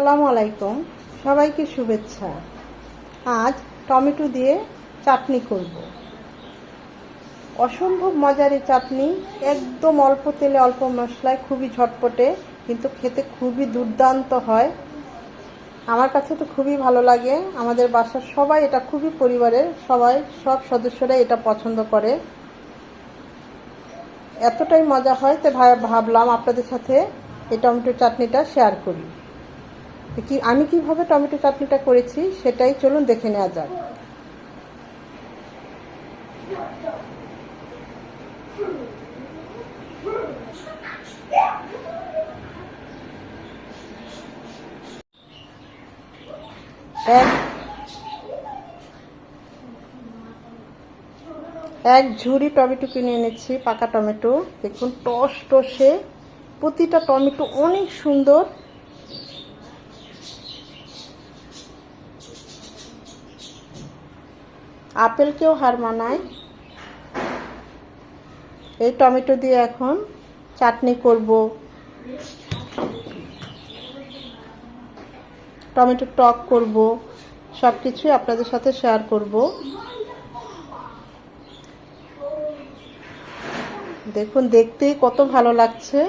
আসসালামু আলাইকুম, সবাইকে শুভেচ্ছা। আজ টমেটো দিয়ে চাটনি করব। অসম্ভব মজার এই চাটনি, একদম অল্প তেলে অল্প মশলায়, খুবই ঝটপটে, কিন্তু খেতে খুবই দুর্দান্ত হয়। আমার কাছে তো খুবই ভালো লাগে। আমাদের বাসার সবাই এটা, খুবই পরিবারের সব সদস্যরাই এটা পছন্দ করে। এতটাই মজা হয়, তাই ভাবলাম আপনাদের সাথে এই টমেটো চাটনিটা শেয়ার করি। আমি কিভাবে টমেটো চাটনিটা করেছি সেটাই চলুন দেখে নেওয়া যাক। এক ঝুড়ি টমেটো কিনে এনেছি, পাকা টমেটো। দেখুন টসটসে, প্রতিটা টমেটো অনেক সুন্দর। আপেলকেও হার মানায়। এই টমেটো দিয়ে এখন চাটনি করব, টমেটো টক করব, সব কিছুই আপনাদের সাথে শেয়ার করব। দেখুন দেখতেই কত ভালো লাগছে।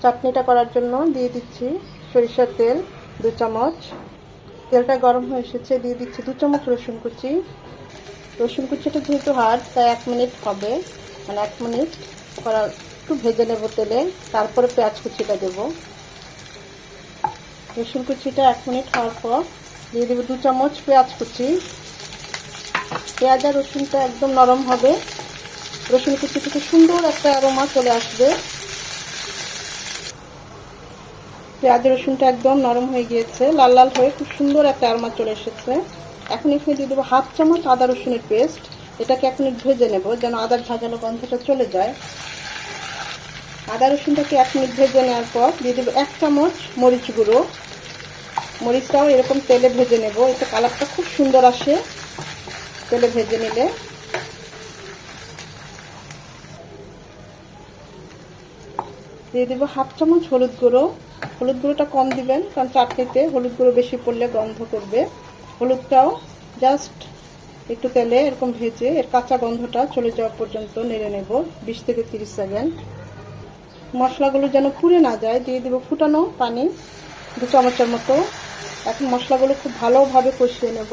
চাটনিটা করার জন্য দিয়ে দিচ্ছি সরিষার তেল 2 চামচ। তেলটা গরম হয়ে এসেছে, দিয়ে দিচ্ছি 2 চামচ রসুন কুচি। রসুন কুচিটা যেহেতু হার্ড, তাই 1 মিনিট হবে, মানে 1 মিনিট করার একটু ভেজে নেব তেলে, তারপরে পেঁয়াজ কুচিটা দেব। রসুন কুচিটা 1 মিনিট হওয়ার পর দিয়ে দেবো 2 চামচ পেঁয়াজ কুচি। পেঁয়াজ আর রসুনটা একদম নরম হবে, রসুন কুচি থেকে সুন্দর একটা অ্যারোমা চলে আসবে। পেঁয়াজ রসুনটা একদম নরম হয়ে গিয়েছে, লাল লাল হয়ে খুব সুন্দর একটা অ্যারোমা চলে এসেছে। এখন এখানে দিয়ে দেবো 1/2 চামচ আদা রসুনের পেস্ট। এটাকে 1 মিনিট ভেজে নেব, যেন আদার ঝাঁঝালো গন্ধটা চলে যায়। আদা রসুনটাকে 1 মিনিট ভেজে নেওয়ার পর দিয়ে দেবো 1 চামচ মরিচ গুঁড়ো। মরিচটাও এরকম তেলে ভেজে নেব, এতে কালারটা খুব সুন্দর আসে তেলে ভেজে নিলে। দিয়ে দেবো 1/2 চামচ হলুদ গুঁড়ো। হলুদ গুঁড়োটা কম দিবেন, কারণ চাটনিতে হলুদ গুঁড়ো বেশি পড়লে গন্ধ করবে। হলুদটাও জাস্ট একটু তেলে এরকম ভেজে এর কাঁচা গন্ধটা চলে যাওয়া পর্যন্ত নেড়ে নেব 20 থেকে 30 সেকেন্ড। মশলাগুলো যেন পুড়ে না যায়, দিয়ে দেবো ফুটানো পানি 2 চামচের মতো। এখন মশলাগুলো খুব ভালোভাবে কষিয়ে নেব।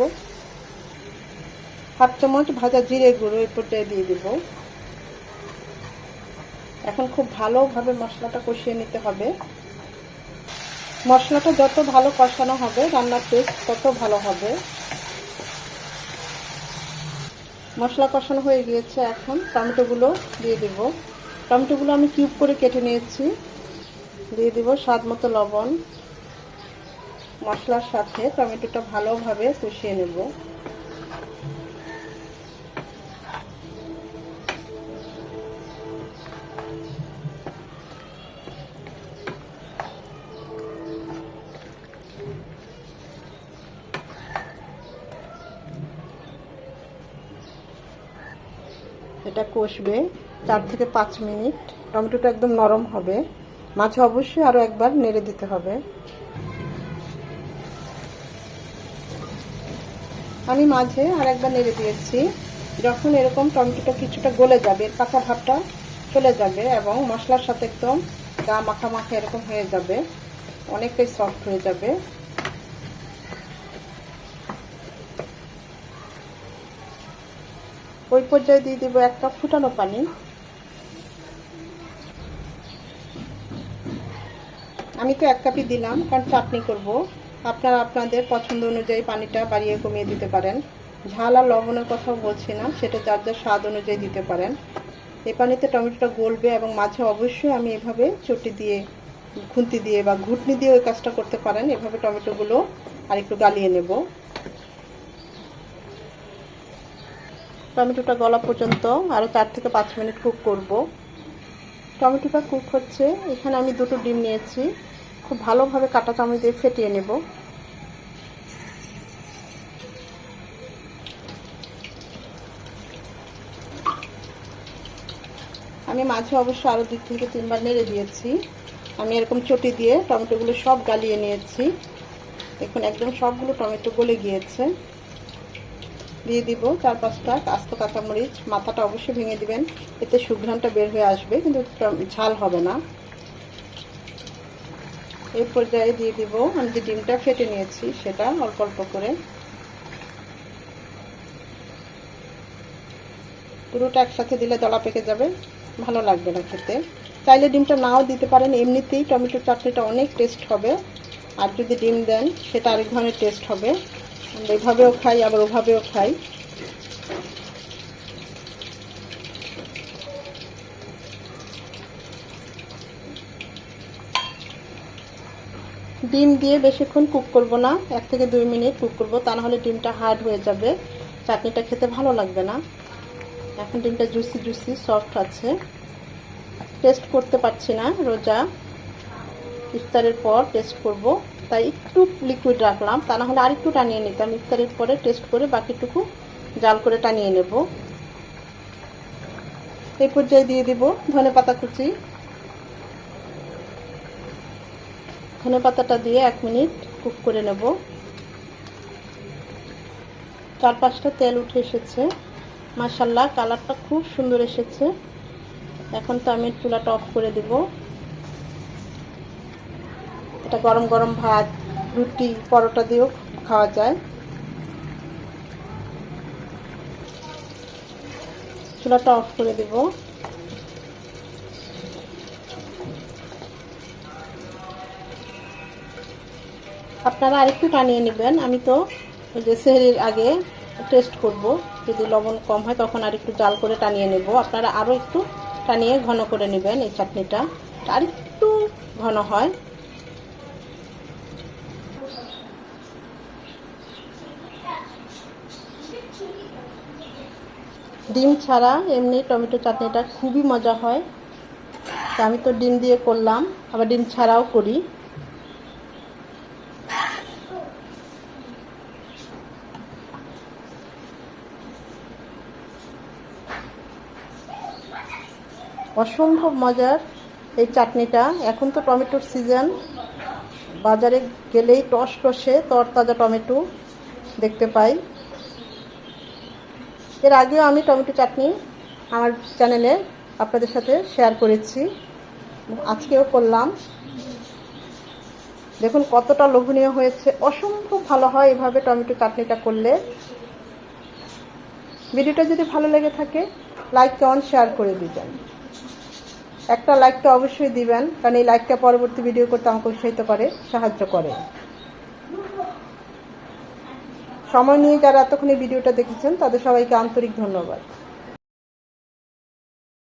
1/2 চামচ ভাজা জিরে গুঁড়ো এর পর্যায়ে দিয়ে দেব। এখন খুব ভালোভাবে মশলাটা কষিয়ে নিতে হবে। মশলাটা যত ভালো কষানো হবে, রান্নার টেস্ট তত ভালো হবে। মশলা কষানো হয়ে গিয়েছে, এখন টমেটোগুলো দিয়ে দেব। টমেটোগুলো আমি কিউব করে কেটে নিয়েছি। দিয়ে দেব স্বাদ মতো লবণ। মশলার সাথে টমেটোটা ভালোভাবে কষিয়ে নেব। এটা কষবে 4 থেকে 5 মিনিট। টমেটোটা একদম নরম হবে, মাঝে অবশ্যই আরও একবার নেড়ে দিতে হবে। আমি মাঝে আর একবার নেড়ে দিয়েছি। যখন এরকম টমেটোটা কিছুটা গলে যাবে, কাঁচা ভাবটা চলে যাবে এবং মশলার সাথে একদম গা মাখা মাখা এরকম হয়ে যাবে, অনেকটাই সফট হয়ে যাবে। ওই পর্যায়ে দিয়ে দেবো 1 কাপ ফুটানো পানি। আমি তো 1 কাপই দিলাম, কারণ চাটনি করব। আপনারা আপনাদের পছন্দ অনুযায়ী পানিটা বাড়িয়ে কমিয়ে দিতে পারেন। ঝাল আর লবণের কথাও বলছি না, সেটা যার যার স্বাদ অনুযায়ী দিতে পারেন। এই পানিতে টমেটোটা গলবে এবং মাঝে অবশ্যই আমি এভাবে চটি দিয়ে, খুন্তি দিয়ে বা ঘুটনি দিয়ে ওই কাজটা করতে পারেন। এভাবে টমেটোগুলো আর একটু গালিয়ে নেব। টমেটোটা গলা পর্যন্ত আরও 4 থেকে 5 মিনিট কুক করব। টমেটোটা কুক হচ্ছে, এখানে আমি 2টো ডিম নিয়েছি। খুব ভালোভাবে কাঁটা চামচ দিয়ে ফেটিয়ে নেব। আমি মাঝে অবশ্য আরও 2 থেকে 3 বার নেড়ে দিয়েছি। আমি এরকম চটি দিয়ে টমেটোগুলো সব গালিয়ে নিয়েছি। দেখুন একদম সবগুলো টমেটো গলে গিয়েছে। দিয়ে দিব 4-5টা আস্ত কাঁচামরিচ, মাথাটা অবশ্যই ভেঙে দিবেন, এতে সুঘ্রাণটা বের হয়ে আসবে, কিন্তু ঝাল হবে না। এই পর্যায়ে দিয়ে দিব আমি যে ডিমটা ফেটে নিয়েছি সেটা অল্প অল্প করে। পুরোটা একসাথে দিলে দলা পেকে যাবে, ভালো লাগবে না খেতে। চাইলে ডিমটা নাও দিতে পারেন, এমনিতেই টমেটো চাটনিটা অনেক টেস্ট হবে। আর যদি ডিম দেন সেটা আরেক ধরনের টেস্ট হবে। আমরা এভাবেও খাই, আবার ওভাবেও খাই। ডিম দিয়ে বেশিক্ষণ কুক করব না, 1 থেকে 2 মিনিট কুক করব, তা না হলে ডিমটা হার্ড হয়ে যাবে, চাটনিটা খেতে ভালো লাগবে না। এখন ডিমটা জুসি জুসি সফট আছে। টেস্ট করতে পারছি না, রোজা ইফতারের পর টেস্ট করব, তাই একটু লিকুইড রাখলাম, তা না হলে আরেকটু টানিয়ে নিতাম। ইফতারের পরে টেস্ট করে বাকিটুকু জাল করে টানিয়ে নেব। এই পর্যায়ে দিয়ে দিব ধনেপাতা কুচি। ধনেপাতাটা দিয়ে 1 মিনিট কুক করে নেব। 4-5টা তেল উঠে এসেছে, মাশাআল্লাহ কালারটা খুব সুন্দর এসেছে। এখন তো আমি চুলাটা অফ করে দেব। এটা গরম গরম ভাত, রুটি, পরোটা দিয়েও খাওয়া যায়। চুলাটা অফ করে দেব। আপনারা আরেকটু টানিয়ে নেবেন। আমি তো ওই যে সেহরির আগে টেস্ট করব, যদি লবণ কম হয় তখন আরেকটু জাল করে টানিয়ে নেব। আপনারা আরও একটু টানিয়ে ঘন করে নেবেন। এই চাটনিটা আরেকটু ঘন হয়। ডিম ছাড়া এমনি টমেটো চাটনিটা খুবই মজা হয়। তা আমি তো ডিম দিয়ে করলাম, আবার ডিম ছাড়াও করি। অসম্ভব মজার এই চাটনিটা। এখন তো টমেটোর সিজন, বাজারে গেলেই টস টসে তরতাজা টমেটো দেখতে পাই। এর আগেও আমি টমেটো চাটনি আমার চ্যানেলে আপনাদের সাথে শেয়ার করেছি, আজকেও করলাম। দেখুন কতটা লোভনীয় হয়েছে, অসম্ভব ভালো হয় এভাবে টমেটো চাটনিটা করলে। ভিডিওটা যদি ভালো লেগে থাকে লাইক কমেন্ট শেয়ার করে দিবেন। একটা লাইক তো অবশ্যই দিবেন, কারণ এই লাইকটা পরবর্তী ভিডিও করতে আমাকে উৎসাহিত করে, সাহায্য করে। সময় নিয়ে যারা এতক্ষণ এই ভিডিওটা দেখেছেন তাদের সবাইকে আন্তরিক ধন্যবাদ।